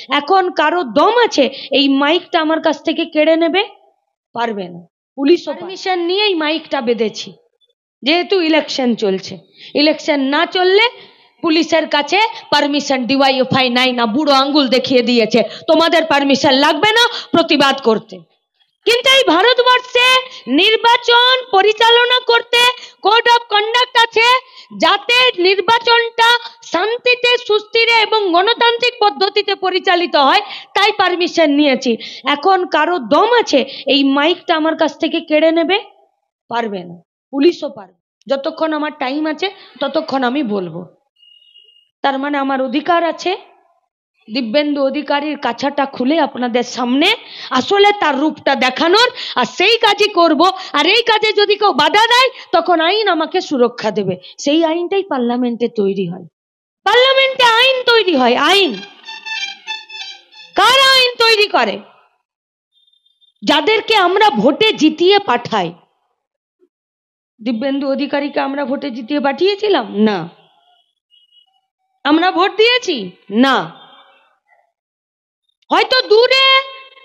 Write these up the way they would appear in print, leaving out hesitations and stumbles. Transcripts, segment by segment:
এখন কারো দম আছে এই মাইকটা আমার কাছ থেকে কেড়ে নেবে? পারবে না। পুলিশ পারমিশন নিয়ে এই মাইকটা বেঁধেছি, যেহেতু ইলেকশন চলছে। ইলেকশন না চললে পুলিশের কাছে পারমিশন ডিওয়াইএফআই নাই না, বুড়ো আঙ্গুল দেখিয়ে দিয়েছে তোমাদের পারমিশন লাগবে না প্রতিবাদ করতে। কিন্তু এই ভারতবর্ষে নির্বাচন পরিচালনা করতে কোড অফ কন্ডাক্ট আছে, যাতে নির্বাচনটা শান্তিতে, সুস্থিরে এবং গণতান্ত্রিক পদ্ধতিতে পরিচালিত হয়, তাই পারমিশন নিয়েছি। এখন কারো দম আছে এই মাইকটা আমার কাছ থেকে কেড়ে নেবে? পারবে না। পুলিশও পারবে। যতক্ষণ আমার টাইম আছে ততক্ষণ আমি বলবো। তার মানে আমার অধিকার আছে দিব্যেন্দু অধিকারীর কাছাটা খুলে আপনাদের সামনে আসলে তার রূপটা দেখানোর, আর সেই কাজই করব। আর এই কাজে যদি কেউ বাধা দেয় তখন আইন আমাকে সুরক্ষা দেবে। সেই আইনটাই পার্লামেন্টে তৈরি হয়। পার্লামেন্টে আইন তৈরি হয়। আইন কারা আইন তৈরি করে? যাদেরকে আমরা ভোটে জিতিয়ে পাঠাই। দিব্যেন্দু অধিকারীকে আমরা ভোটে জিতিয়ে পাঠিয়েছিলাম না? আমরা ভোট দিয়েছি না? হয়তো দূরে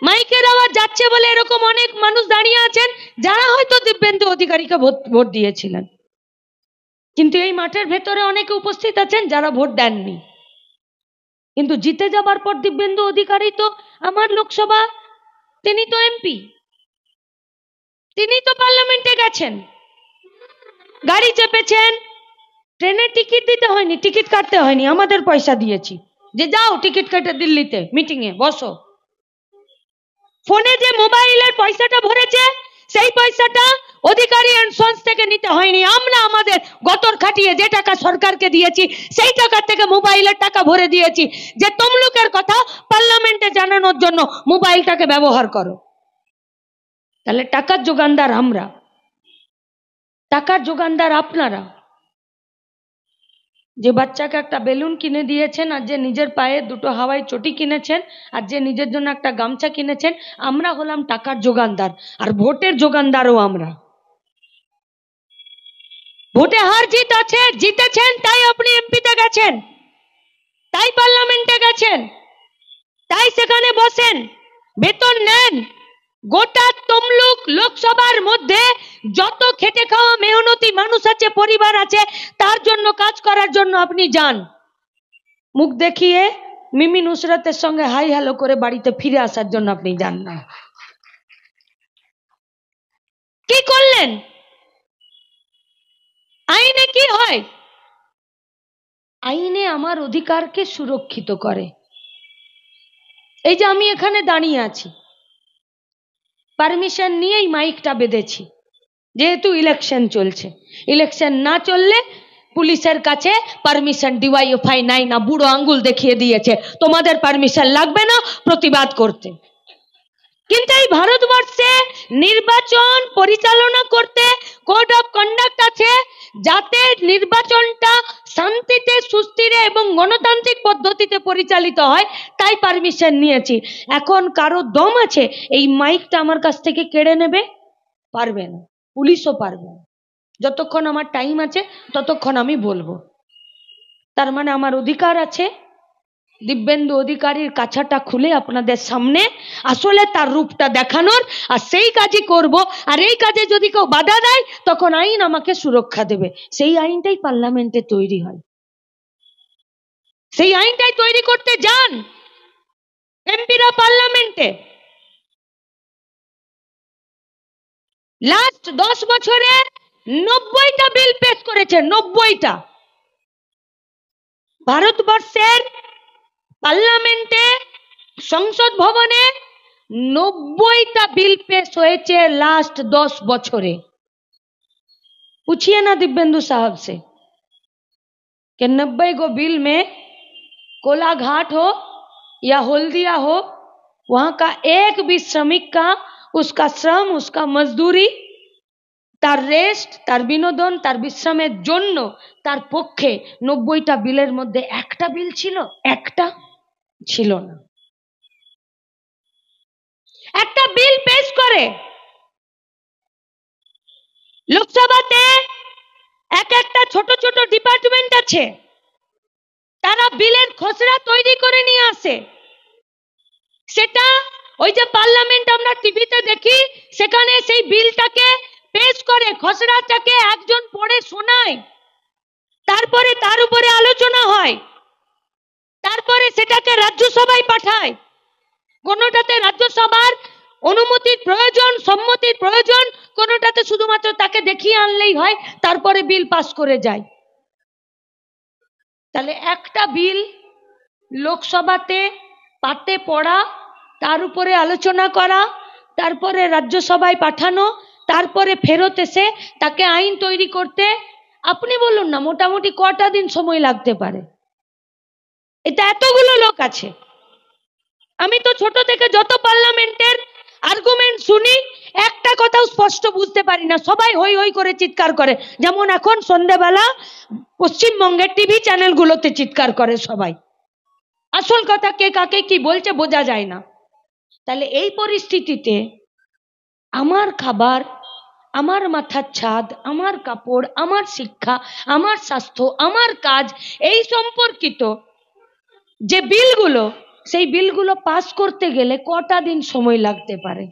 মাইকের আওয়াজ যাচ্ছে বলে এরকম অনেক মানুষ দাঁড়িয়ে আছেন যারা হয়তো দিব্যেন্দু অধিকারীকে ভোট দিয়েছিলেন, কিন্তু এই মাঠের ভেতরে অনেকে উপস্থিত আছেন যারা ভোট দেননি। কিন্তু জিতে যাবার পর দিব্যেন্দু অধিকারী তো আমার লোকসভা, তিনি তো এমপি, তিনি তো পার্লামেন্টে গেছেন, গাড়ি চেপেছেন, ট্রেনের টিকিট দিতে হয়নি, টিকিট কাটতে হয়নি, আমাদের পয়সা দিয়েছি যে যাও টিকিট কেটে দিল্লিতে মিটিং এ বসো। ফোনে যে মোবাইলের পয়সাটা ভরেছে সেই পয়সাটা অধিকারী এন্ড সন্স থেকে নিতে হয়নি, আমরা আমাদের গতর খাটিয়ে যে টাকা সরকারকে দিয়েছি সেই টাকা থেকে মোবাইলের টাকা ভরে দিয়েছি, যে তমলুকের কথা পার্লামেন্টে জানানোর জন্য মোবাইলটাকে ব্যবহার করো। তাহলে টাকার যোগানদার আমরা, টাকার যোগানদার আপনারা। যে বাচ্চাকে একটা বেলুন কিনে দিয়েছেন, আর যে নিজের পায়ে দুটো হাওয়াই চটি কিনেছেন, আর যে নিজের জন্য একটা গামছা কিনেছেন, আমরা হলাম টাকার যোগানদার। আর ভোটের যোগানদারও আমরা। ভোটে হার জিত আছে, জিতেছেন তাই আপনি এমপিতে গেছেন, তাই পার্লামেন্টে গেছেন, তাই সেখানে বসেন, বেতন নেন। গোটা তমলুক লোকসভার মধ্যে যত খেটে খাওয়া মেহনতি মানুষ আছে, পরিবার আছে, তার জন্য কাজ করার জন্য আপনি যান। মুখ দেখিয়ে মিমি নুসরাতের সঙ্গে হাই হ্যালো করে বাড়িতে ফিরে আসার জন্য আপনি যান না। কি করলেন? আইনে কি হয়? আইনে আমার অধিকারকে সুরক্ষিত করে। এই যে আমি এখানে দাঁড়িয়ে আছি, পারমিশন নিয়েই মাইকটা বেঁধেছি, যেহেতু ইলেকশন চলছে। ইলেকশন না চললে পুলিশের কাছে পারমিশন ডিওয়াইএফআই নাই না, বুড়ো আঙ্গুল দেখিয়ে দিয়েছে তোমাদের পারমিশন লাগবে না প্রতিবাদ করতে। কিন্তু এই ভারতবর্ষে নির্বাচন পরিচালনা করতে কোড অফ কন্ডাক্ট আছে, যাতে নির্বাচনটা শান্তিতে, সুস্থিরে এবং গণতান্ত্রিক পদ্ধতিতে পরিচালিত হয়, তাই পারমিশন নিয়েছি। এখন কারো দম আছে এই মাইকটা আমার কাছ থেকে কেড়ে নেবে? পারবে না। পুলিশও পারবে না। যতক্ষণ আমার টাইম আছে ততক্ষণ আমি বলবো। তার মানে আমার অধিকার আছে দিব্যেন্দু অধিকারীর কাছাটা খুলে আপনাদের সামনে আসলে তার রূপটা দেখানোর, আর সেই কাজই করব। আর এই কাজে যদি কেউ বাধা দেয় তখন আইন আমাকে সুরক্ষা দেবে। সেই আইনটাই পার্লামেন্টে তৈরি হয়। সেই আইনটাই তৈরি করতে যান এমপিরা পার্লামেন্টে। লাস্ট 10 বছরে 90টা বিল পেশ করেছে। 90টা। ভারতবর্ষের পার্লামেন্টে, সংসদ ভবনে 90টা बिल पेश হয়েছে लास्ट 10 বছরে। पूछिए ना दिव्येंदु साहब से कि 90 गो बिल में कोलाघाट हो या हल्दिया हो, वहां का एक भी श्रमिक का उसका श्रम, उसका मजदूरी, তার রেস্ট, তার বিনোদন, তার বিশ্রামের জন্য তার পক্ষে 90টা বিলের মধ্যে একটা বিল ছিল? একটা ছিল না। একটা বিল পেশ করে লোকসভাতে একটা ছোট ছোট ডিপার্টমেন্ট আছে, তারা বিলের খসড়া তৈরি করে নিয়ে আসে। সেটা ওই যে পার্লামেন্ট আমরা টিভিতে দেখি, সেখানে সেই বিলটাকে পেশ করে খসড়াটাকে একজন পড়ে শোনায়, তারপরে তার উপরে আলোচনা হয়, তারপরে সেটাকে রাজ্যসভায় পাঠায়। কোনোটাতে রাজ্যসভার অনুমতির প্রয়োজন, সম্মতির প্রয়োজন, কোনোটাতে শুধুমাত্র তাকে দেখিয়ে আনলেই হয়, তারপরে বিল পাস করে যায়। তাহলে একটা বিল লোকসভাতে পাতে পড়া, তার উপরে আলোচনা করা, তারপরে রাজ্যসভায় পাঠানো, তারপরে ফেরত এসে তাকে আইন তৈরি করতে আপনি বলুন না মোটামুটি কটা দিন সময় লাগতে পারে? এটা এতগুলো লোক আছে। আমি তো ছোট থেকে যত পার্লামেন্টের আর্গুমেন্ট শুনি, একটা কথাও স্পষ্ট বুঝতে পারি না, সবাই হই হই করে চিৎকার করে, যেমন এখন সন্ধ্যেবেলা পশ্চিমবঙ্গের টিভি চ্যানেলগুলোতে চিৎকার করে সবাই। আসল কথা কে কাকে কি বলছে বোঝা যায় না। তাহলে এই পরিস্থিতিতে আমার খাবার, আমার মাথার ছাদ, আমার কাপড়, আমার শিক্ষা, আমার স্বাস্থ্য, আমার কাজ, এই সম্পর্কিত যে বিলগুলো, সেই বিলগুলো পাস করতে গেলে কটা দিন সময় লাগতে পারে?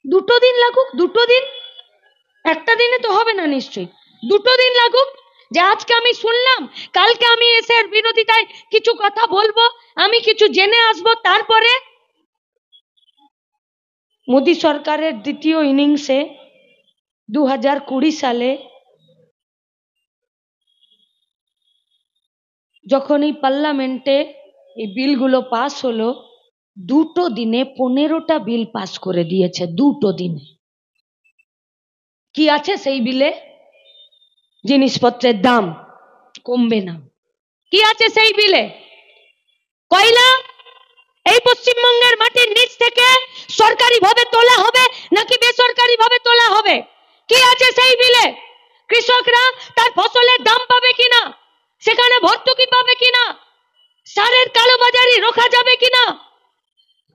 2 দিন লাগুক, 2 দিন, একটা দিনে তো হবে না নিশ্চয়ই, 2 দিন লাগুক। যে আজকে আমি শুনলাম, কালকে আমি এসে এর বিরোধিতায় কিছু কথা বলবো, আমি কিছু জেনে আসবো, তারপরে মোদী সরকারের দ্বিতীয় ইনিংসে 2020 সালে যখন এই পার্লামেন্টে এই বিলগুলো পাস হলো, 2 দিনে 15টা বিল পাস করে দিয়েছে। 2 দিনে কি আছে সেই বিলে? জিনিসপত্রের দাম কমবে না। কি আছে সেই বিলে? কয়লা এই পশ্চিমবঙ্গের মাটির নিচ থেকে সরকারি ভাবে তোলা হবে নাকি বেসরকারি ভাবে তোলা হবে? কি আছে সেই বিলে? কৃষকরা তার ফসলের দাম পাবে কিনা, সেখানে ভর্তুকি পাবে কিনা, সারের কালোবাজারি রোখা যাবে কিনা,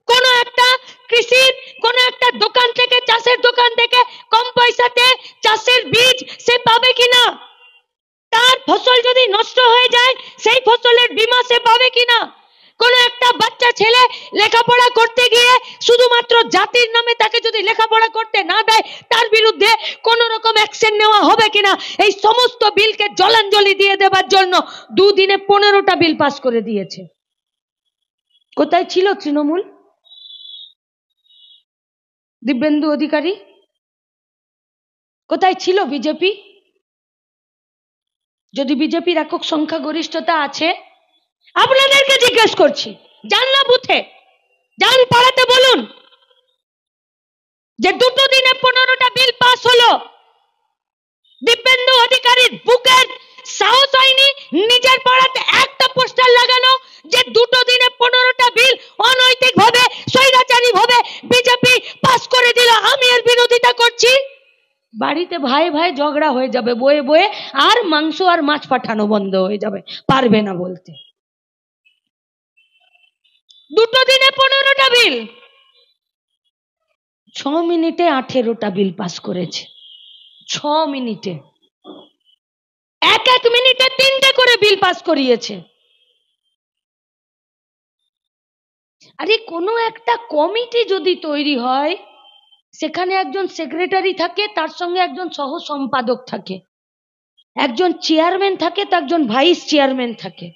কোন একটা কৃষির কোন একটা দোকান থেকে, চাষের দোকান থেকে কম পয়সাতে চাষের বীজ সে পাবে কিনা, তার ফসল যদি নষ্ট হয়ে যায় সেই ফসলের বীমা সে পাবে কিনা, কোন একটা বাচ্চা ছেলে লেখাপড়া করতে গিয়ে শুধুমাত্র জাতির নামে তাকে যদি লেখাপড়া করতে না দেয়, তার বিরুদ্ধে কোন রকম অ্যাকশন নেওয়া হবে কিনা, এই সমস্ত বিলকে জলাঞ্জলি দিয়ে দেবার জন্য 2 দিনে 15টা বিল পাস করে দিয়েছে। কোথায় ছিল তৃণমূল? দিব্যেন্দু অধিকারী কোথায় ছিল? বিজেপি? যদি বিজেপির একক সংখ্যাগরিষ্ঠতা আছে, আপনাদেরকে জিজ্ঞেস করছি, যান না বুথে, যান পাড়াতে, বলুন যে 2 দিনে 15টা বিল পাস হলো, দিব্যেন্দু অধিকারীর বুকের সাহস হয়নি নিজের পাড়াতে একটা পোস্টার লাগানো যে 2 দিনে 15টা বিল অনৈতিক ভাবে, স্বৈরাচারী ভাবে বিজেপি পাস করে দিল, আমি এর বিরোধিতা করছি। বাড়িতে ভাই ভাই ঝগড়া হয়ে যাবে বয়ে বয়ে, আর মাংস আর মাছ পাঠানো বন্ধ হয়ে যাবে, পারবে না বলতে। 2 দিনে 15টা বিল, 6 মিনিটে 18টা বিল পাস করেছে। 6 মিনিটে, এক মিনিটে 3টে করে বিল পাস করিয়েছে। আরে কোনো একটা কমিটি যদি তৈরি হয়, সেখানে একজন সেক্রেটারি থাকে, তার সঙ্গে একজন সহ সম্পাদক থাকে, একজন চেয়ারম্যান থাকে, তার একজন ভাইস চেয়ারম্যান থাকে।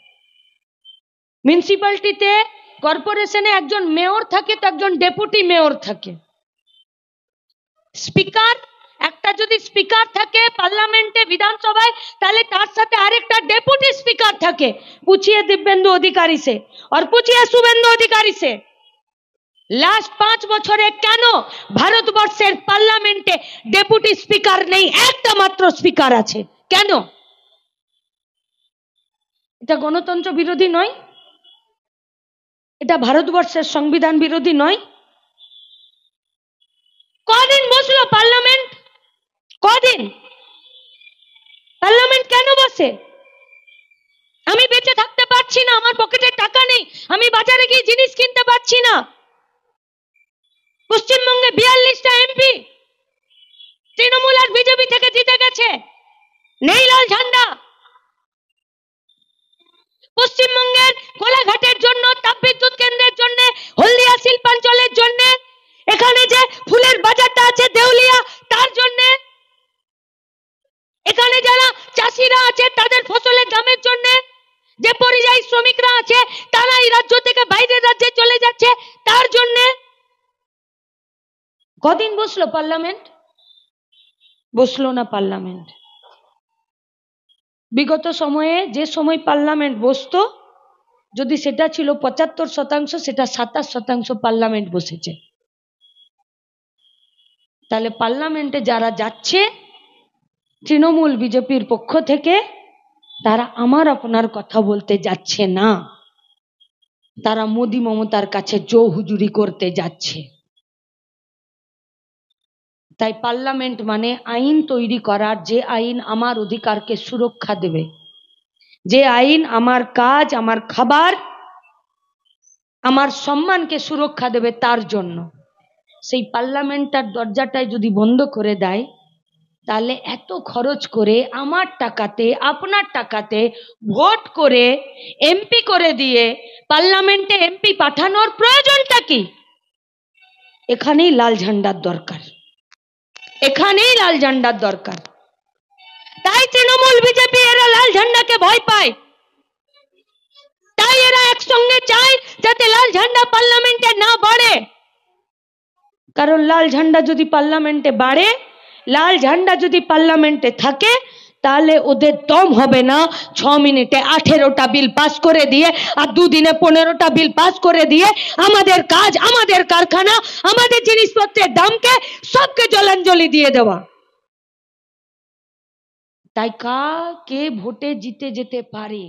মিউনিসিপ্যালিটিতে, কর্পোরেশনে একজন মেয়র থাকে, তো একজন ডেপুটি মেয়র থাকে। স্পিকার, একটা যদি স্পিকার থাকে পার্লামেন্টে, বিধানসভায়, তাহলে তার সাথে আরেকটা ডেপুটি স্পিকার থাকে। पूछिए दिव्येंदु अधिकारी से और पूछिए शुभेंदु अधिकारी से, লাস্ট 5 বছরে কেন ভারতবর্ষের পার্লামেন্টে ডেপুটি স্পিকার নেই? একটা মাত্র স্পিকার আছে, কেন? এটা গণতন্ত্র বিরোধী নয়? এটা ভারতবর্ষের সংবিধান বিরোধী নয়? কদিন বসলো পার্লামেন্ট? কদিন পার্লামেন্ট কেন বসে? আমি বেঁচে থাকতে পারছি না, আমার পকেটে টাকা নেই, আমি বাজারে গিয়ে জিনিস কিনতে পারছি না। পশ্চিমবঙ্গে 42টা এমপি তৃণমূল আর বিজেপি থেকে জিতে গেছে, নেই লাল ঝান্ডা। পশ্চিমবঙ্গের কোলাঘাটের জন্য, তাপবিদ্যুৎ কেন্দ্রের জন্য, হলদিয়া কদিন বসলো পার্লামেন্ট? বসলো না পার্লামেন্ট। বিগত সময়ে যে সময় পার্লামেন্ট বসতো, যদি সেটা ছিল 75%, সেটা 27% পার্লামেন্ট বসেছে। তাহলে পার্লামেন্টে যারা যাচ্ছে তৃণমূল বিজেপির পক্ষ থেকে, তারা আমার আপনার কথা বলতে যাচ্ছে না, তারা মোদি মমতার কাছে জো হুজুরি করতে যাচ্ছে। তাই পার্লামেন্ট মানে আইন তৈরি করার, যে আইন আমার অধিকারকে সুরক্ষা দেবে, যে আইন আমার কাজ, আমার খাবার, আমার সম্মানকে সুরক্ষা দেবে, তার জন্য। সেই পার্লামেন্টটার দরজাটাই যদি বন্ধ করে দেয়, তাহলে এত খরচ করে আমার টাকাতে, আপনার টাকাতে ভোট করে এমপি করে দিয়ে পার্লামেন্টে এমপি পাঠানোর প্রয়োজনটা কি? এখানেই লাল ঝান্ডার দরকার, এখানেই লাল ঝান্ডার দরকার। তাই তৃণমূল বিজেপি এরা লাল ঝান্ডাকে ভয় পায়, তাই এরা একসঙ্গে চায় যাতে লাল ঝান্ডা পার্লামেন্টে না বাড়ে। কারণ লাল ঝান্ডা যদি পার্লামেন্টে বাড়ে, লাল ঝান্ডা যদি পার্লামেন্টে থাকে, তাহলে ওদের দম হবে না 6 মিনিটে 18টা বিল পাস করে দিয়ে আর 2 দিনে 15টা বিল পাস করে দিয়ে আমাদের কাজ, আমাদের কারখানা, আমাদের জিনিসপত্রের দামকে সবকে জলাঞ্জলি দিয়ে দেওয়া। তাই কে ভোটে জিতে যেতে পারে